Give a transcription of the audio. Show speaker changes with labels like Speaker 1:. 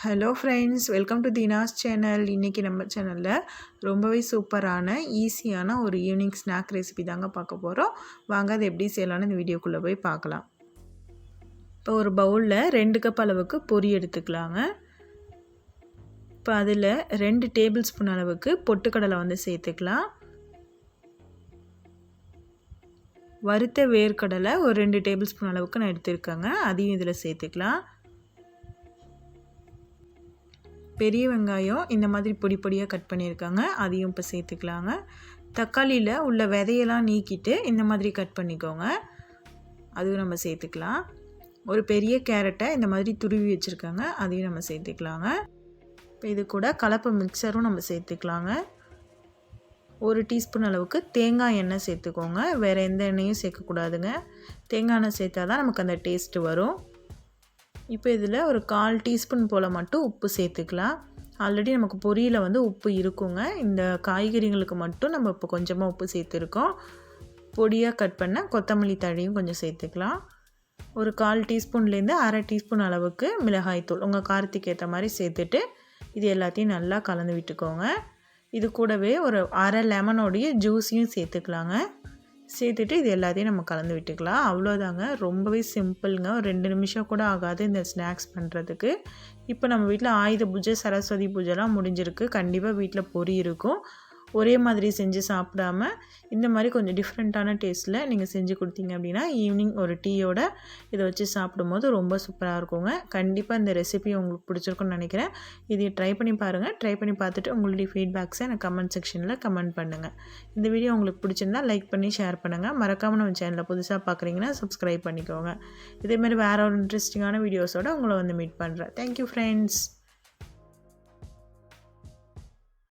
Speaker 1: Hello friends, welcome to Dheena's channel. இன்றைக்கி நம்ம சேனலில் ரொம்பவே சூப்பரான ஈஸியான ஒரு ஈவினிங் ஸ்நாக் ரெசிபி தாங்க பார்க்க போகிறோம். வாங்க அது எப்படி செய்யலான்னு இந்த வீடியோக்குள்ளே போய் பார்க்கலாம். இப்போ ஒரு பவுலில் 2 கப் அளவுக்கு பொரி எடுத்துக்கலாங்க. இப்போ அதில் 2 டேபிள் ஸ்பூன் அளவுக்கு பொட்டுக்கடலை சேர்த்துக்கலாம். வறுத்த வேர்க்கடலை ஒரு 2 டேபிள் ஸ்பூன் அளவுக்கு நான் எடுத்துருக்கேங்க, அதையும் இதில் சேர்த்துக்கலாம். பெரிய வெங்காயம் இந்த மாதிரி பொடி பொடியாக கட் பண்ணியிருக்காங்க, அதையும் இப்போ சேர்த்துக்கலாங்க. தக்காளியில் உள்ள விதையெல்லாம் நீக்கிட்டு இந்த மாதிரி கட் பண்ணிக்கோங்க, அதுவும் நம்ம சேர்த்துக்கலாம். ஒரு பெரிய கேரட்டை இந்த மாதிரி துருவி வச்சுருக்காங்க, அதையும் நம்ம சேர்த்துக்கலாங்க. இப்போ இது கூட கலப்பு மிக்சரும் நம்ம சேர்த்துக்கலாங்க. 1 டீஸ்பூன் அளவுக்கு தேங்காய் எண்ணெய் சேர்த்துக்கோங்க, வேறு எந்த எண்ணெயும் சேர்க்கக்கூடாதுங்க. தேங்காய் எண்ணெய் சேர்த்தா தான் நமக்கு அந்த டேஸ்ட்டு வரும். இப்போ இதில் ஒரு 1/4 டீஸ்பூன் போல் மட்டும் உப்பு சேர்த்துக்கலாம். ஆல்ரெடி நமக்கு பொரியில் உப்பு இருக்குங்க, இந்த காய்கறிகளுக்கு மட்டும் நம்ம இப்போ கொஞ்சமாக உப்பு சேர்த்துருக்கோம். பொடியாக கட் பண்ண கொத்தமல்லி தழையும் கொஞ்சம் சேர்த்துக்கலாம். ஒரு 1/4 டீஸ்பூன்லேருந்து 1/2 டீஸ்பூன் அளவுக்கு மிளகாய்த்தூள் உங்கள் காரத்துக்கு ஏற்ற மாதிரி சேர்த்துட்டு இது எல்லாத்தையும் நல்லா கலந்து விட்டுக்கோங்க. இது கூடவே ஒரு 1/2 லெமனோடைய ஜூஸையும் சேர்த்துக்கலாங்க. சேர்த்துட்டு இது எல்லாத்தையும் நம்ம கலந்து விட்டுக்கலாம். அவ்வளோதாங்க, ரொம்பவே சிம்பிளுங்க. ஒரு 2 நிமிஷம் கூட ஆகாது இந்த ஸ்நாக்ஸ் பண்ணுறதுக்கு. இப்போ நம்ம வீட்டில் ஆயுத பூஜை, சரஸ்வதி பூஜைலாம் முடிஞ்சிருக்கு. கண்டிப்பாக வீட்டில் பொரி இருக்கும். ஒரே மாதிரி செஞ்சு சாப்பிடாம இந்த மாதிரி கொஞ்சம் டிஃப்ரெண்ட்டான டேஸ்ட்டில் நீங்கள் செஞ்சு கொடுத்தீங்க அப்படின்னா ஈவினிங் ஒரு டீயோட இதை வச்சு சாப்பிடும்போது ரொம்ப சூப்பராக இருக்குங்க. கண்டிப்பாக இந்த ரெசிபி உங்களுக்கு பிடிச்சிருக்குன்னு நினைக்கிறேன். இதை ட்ரை பண்ணி பாருங்கள். ட்ரை பண்ணி பார்த்துட்டு உங்களுடைய ஃபீட்பேக்ஸை எனக்கு கமெண்ட் செக்ஷனில் கமெண்ட் பண்ணுங்கள். இந்த வீடியோ உங்களுக்கு பிடிச்சிருந்தால் லைக் பண்ணி ஷேர் பண்ணுங்கள். மறக்காமல் நம்ம சேனலில் புதுசாக பார்க்குறீங்கன்னா சப்ஸ்கிரைப் பண்ணிக்கோங்க. இதேமாதிரி வேறு ஒரு இன்ட்ரெஸ்டிங்கான வீடியோஸோடு உங்களை மீட் பண்ணுறேன். Thank you friends.